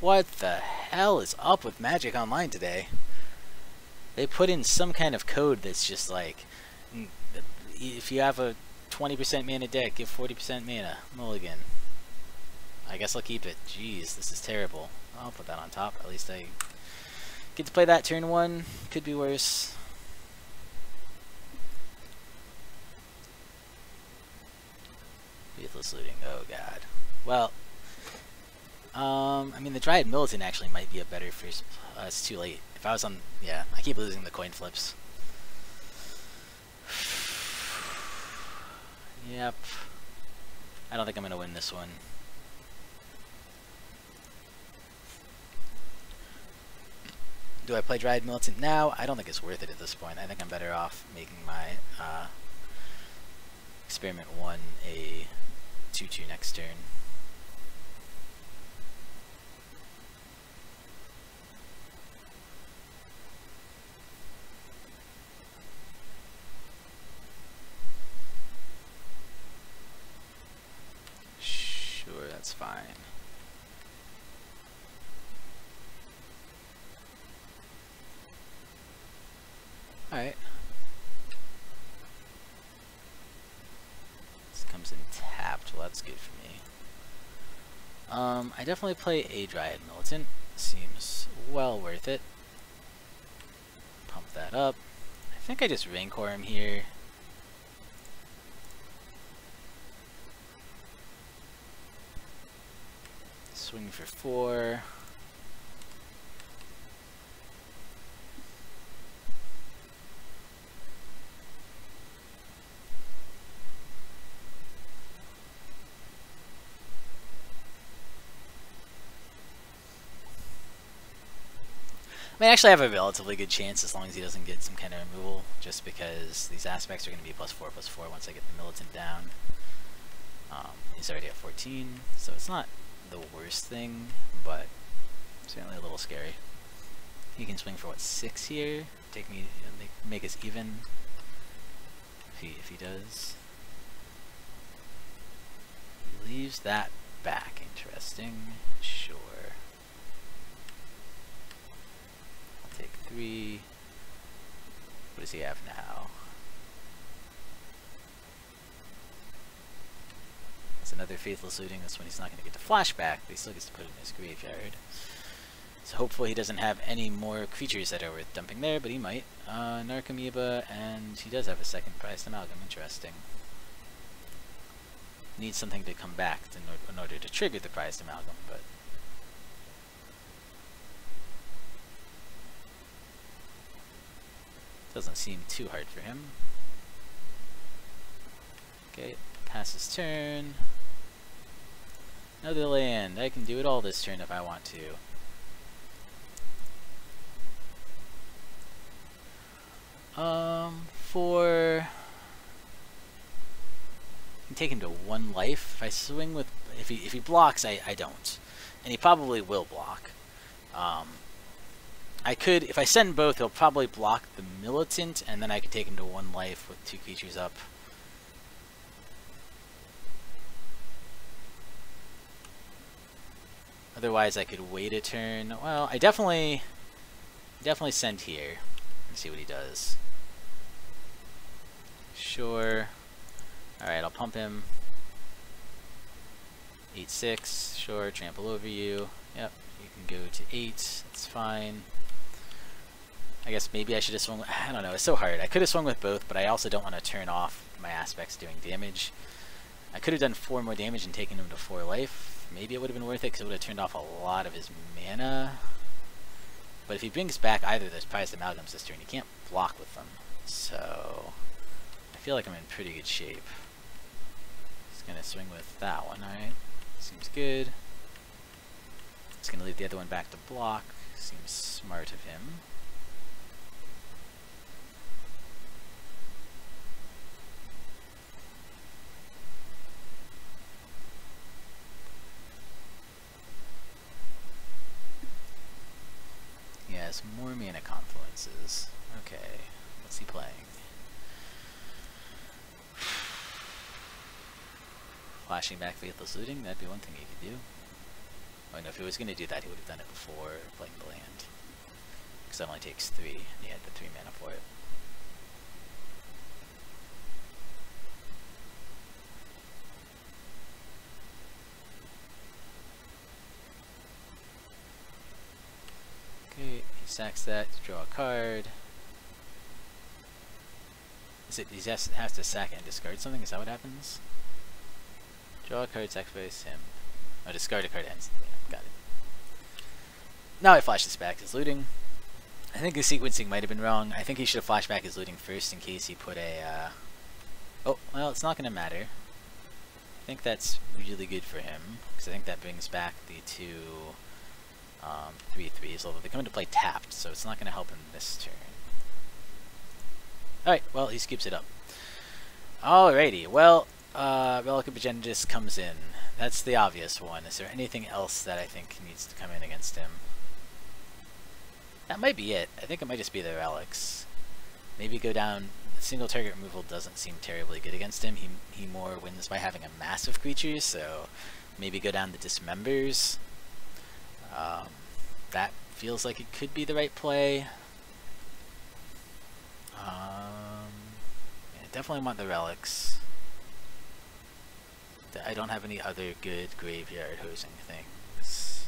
What the hell is up with Magic Online today? They put in some kind of code that's just like, if you have a 20% mana deck, give 40% mana. Mulligan. I guess I'll keep it. Jeez, this is terrible. I'll put that on top. At least I get to play that turn 1. Could be worse. Faithless Looting. Oh god. Well, I mean the Dryad Militant actually might be a better first. It's too late. If I was on, yeah, I keep losing the coin flips. Yep. I don't think I'm gonna win this one. Do I play Dryad Militant now? I don't think it's worth it at this point. I think I'm better off making my Experiment 1 a 2/2 next turn. Sure, that's fine. Alright. This comes in tapped. Well, that's good for me. I definitely play a Dryad Militant. Seems well worth it. Pump that up. I think I just Rancor him here. Swing for 4. I mean, actually I have a relatively good chance as long as he doesn't get some kind of removal, just because these aspects are going to be +4/+4 once I get the Militant down. He's already at 14, so it's not the worst thing, but certainly a little scary. He can swing for what, 6 here? Take me, make us even. If he does, he leaves that back. Interesting. Sure. I'll take 3. What does he have now? That's another Faithless Looting. This one he's not going to get the flashback, but he still gets to put it in his graveyard. So hopefully he doesn't have any more creatures that are worth dumping there, but he might. Narcomoeba, and he does have a second Prized Amalgam. Interesting. Needs something to come back in order to trigger the Prized Amalgam, but doesn't seem too hard for him. Okay, passes turn. Another land. I can do it all this turn if I want to. For I can take him to 1 life. If I swing with, if he blocks, I don't, and he probably will block. I could, if I send both, he'll probably block the Militant, and then I could take him to 1 life with 2 creatures up. Otherwise, I could wait a turn. Well, I definitely send here and see what he does. Sure. Alright, I'll pump him. 8/6. Sure, trample over you. Yep, you can go to 8. That's fine. I guess maybe I should have swung with, I don't know, it's so hard. I could have swung with both, but I also don't want to turn off my aspects doing damage. I could have done 4 more damage and taken him to 4 life. Maybe it would have been worth it because it would have turned off a lot of his mana. But if he brings back either of those Prized Amalgams this turn, he can't block with them. So I feel like I'm in pretty good shape. Just gonna swing with that one, alright? Seems good. Just gonna leave the other one back to block. Seems smart of him. He has more mana confluences. Okay, what's he playing? Flashing back Faithless Looting, that'd be one thing he could do. Oh no, if he was going to do that, he would have done it before playing the land. Because that only takes 3, and he had the 3 mana for it. Okay, he sacks that to draw a card. Is it he has to sack and discard something? Is that what happens? Draw a card, sacrifice him. Oh, discard a card instantly. Got it. Now I flash this back as looting. I think the sequencing might have been wrong. I think he should have flashed back his looting first in case he put a... Oh, well, it's not going to matter. I think that's really good for him, because I think that brings back the 2 3/3s, although they come into play tapped, so it's not going to help him this turn. Alright, well, he scoops it up. Alrighty, well, Relic of Progenitus comes in. That's the obvious one. Is there anything else that I think needs to come in against him? That might be it. I think it might just be the relics. Maybe go down... Single target removal doesn't seem terribly good against him. He more wins by having a massive creature, so maybe go down the Dismembers. That feels like it could be the right play. Yeah, definitely want the relics. I don't have any other good graveyard hosing things.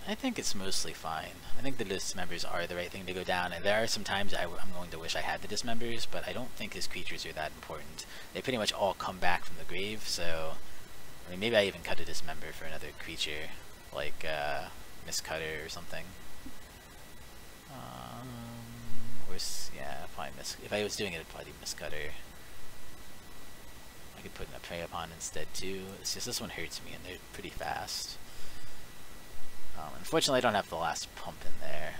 I think it's mostly fine. I think the Dismembers are the right thing to go down, and there are some times I'm going to wish I had the Dismembers, but I don't think his creatures are that important. They pretty much all come back from the grave, so... I mean, maybe I even cut a Dismember for another creature, like Miscutter or something. Yeah, probably if I was doing it, I'd probably do Miscutter. I could put in a Prey Upon instead too. It's just this one hurts me, and they're pretty fast. Unfortunately, I don't have the last pump in there.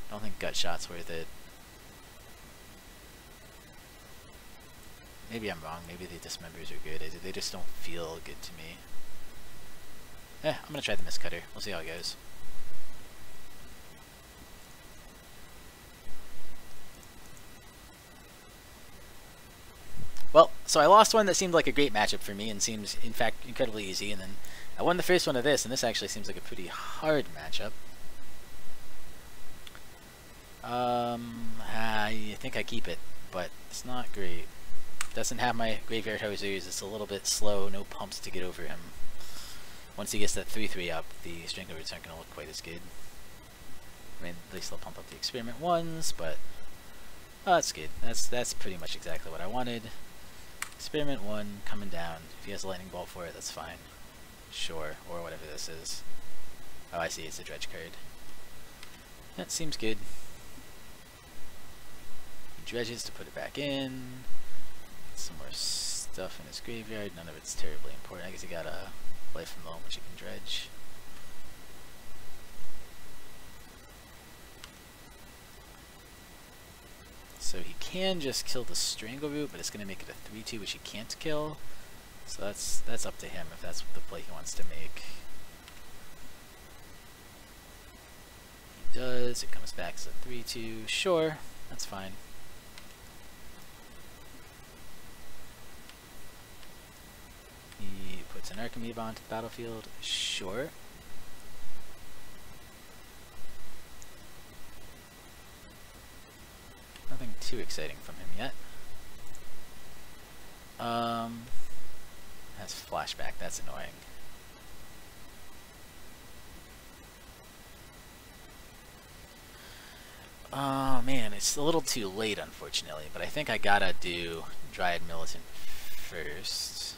I don't think Gut Shot's worth it. Maybe I'm wrong. Maybe the Dismembers are good. They just don't feel good to me. I'm gonna try the Miscutter. We'll see how it goes. Well, so I lost one that seemed like a great matchup for me and seems, in fact, incredibly easy, and then I won the first one of this, and this actually seems like a pretty hard matchup. I think I keep it, but it's not great. Doesn't have my Graveyard Hosers, it's a little bit slow, no pumps to get over him. Once he gets that 3/3 up, the Strangleroots aren't going to look quite as good. I mean, at least they'll pump up the Experiment ones, but... Oh, that's good. That's pretty much exactly what I wanted. Experiment 1 coming down. If he has a Lightning Bolt for it, that's fine. Sure, or whatever this is. Oh, I see, it's a Dredge card. That seems good. He dredges to put it back in. Some more stuff in his graveyard. None of it's terribly important. I guess he got a Life from Loam, which he can dredge. So he can just kill the Strangleroot, but it's going to make it a 3/2, which he can't kill. So that's up to him if that's the play he wants to make. He does. It comes back as a 3/2. Sure, that's fine. He puts an Archimeave onto the battlefield. Sure. Nothing too exciting from him yet. That's flashback, that's annoying. Oh man, it's a little too late unfortunately, but I think I gotta do Dryad Militant first.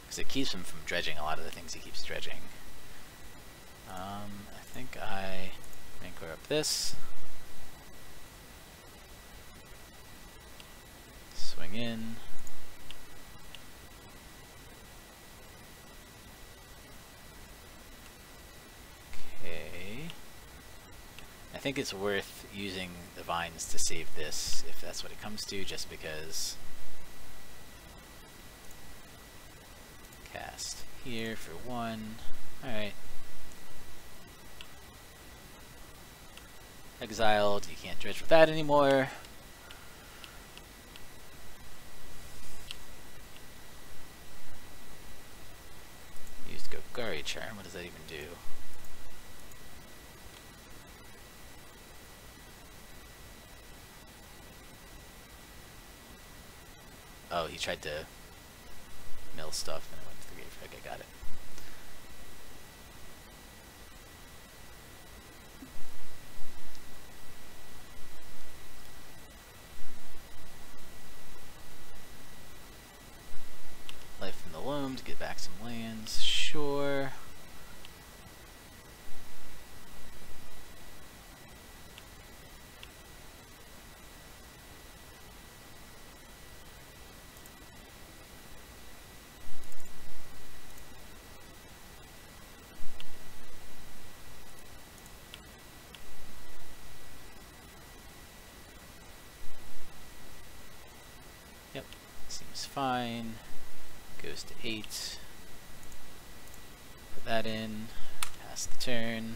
Because it keeps him from dredging a lot of the things he keeps dredging. I think I Rancor up this. Swing in. Okay. I think it's worth using the vines to save this, if that's what it comes to, just because. Cast here for 1. Alright. Exiled, you can't dredge with that anymore. Golgari Charm, what does that even do? Oh, he tried to mill stuff and it went to the grave. Okay, got it. Life from the loam to get back some lands, sure. Yep, seems fine. Goes to 8. Put that in. Pass the turn.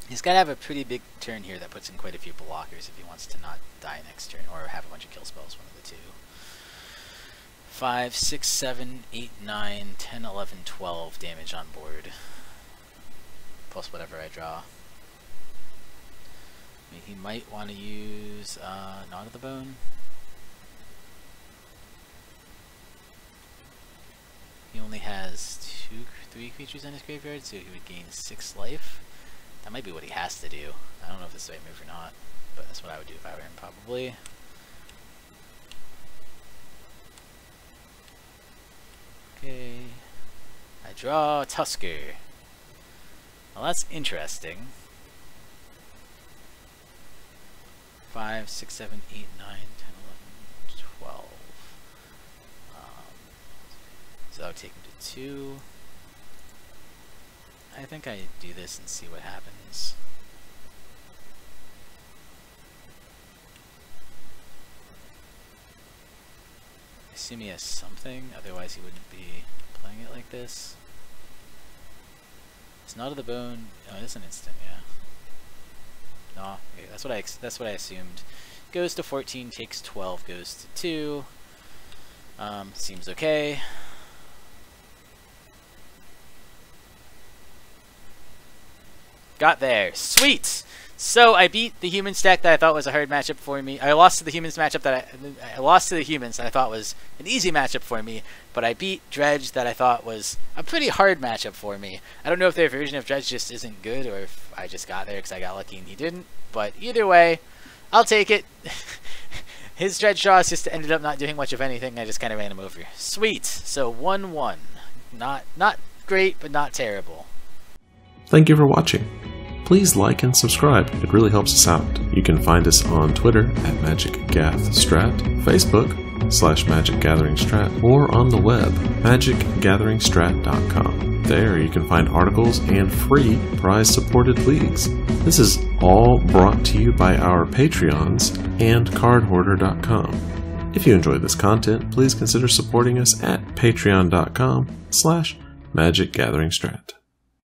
He's got to have a pretty big turn here that puts in quite a few blockers if he wants to not die next turn, or have a bunch of kill spells, one of the two. 5, 6, 7, 8, 9, 10, 11, 12 damage on board. Plus whatever I draw. I mean, he might want to use Knot of the Bone. He only has 3 creatures in his graveyard, so he would gain 6 life. That might be what he has to do. I don't know if this is the right move or not, but that's what I would do if I were him, probably. Okay. I draw Tusker. Well, that's interesting. 5, 6, 7, 8, 9, 10, 11, 12. So I'll take him to 2. I think I do this and see what happens. I assume he has something, otherwise he wouldn't be playing it like this. It's Knot of the Bone. Oh, it's an instant, yeah. No, okay, that's what I assumed. Goes to 14, takes 12, goes to 2. Seems okay. Got there. Sweet! So I beat the human stack that I thought was a hard matchup for me. I lost to the humans matchup that I lost to the humans that I thought was an easy matchup for me, but I beat Dredge that I thought was a pretty hard matchup for me. I don't know if their version of Dredge just isn't good or if I just got there because I got lucky and he didn't, but either way, I'll take it. His Dredge draws just ended up not doing much of anything. I just kind of ran him over. Sweet. So 1-1. Not great, but not terrible. Thank you for watching. Please like and subscribe, it really helps us out. You can find us on Twitter at MagicGathStrat, Facebook /MagicGatheringStrat, or on the web, magicgatheringstrat.com. There you can find articles and free prize-supported leagues. This is all brought to you by our Patreons and cardhoarder.com. If you enjoyed this content, please consider supporting us at patreon.com/MagicGatheringStrat.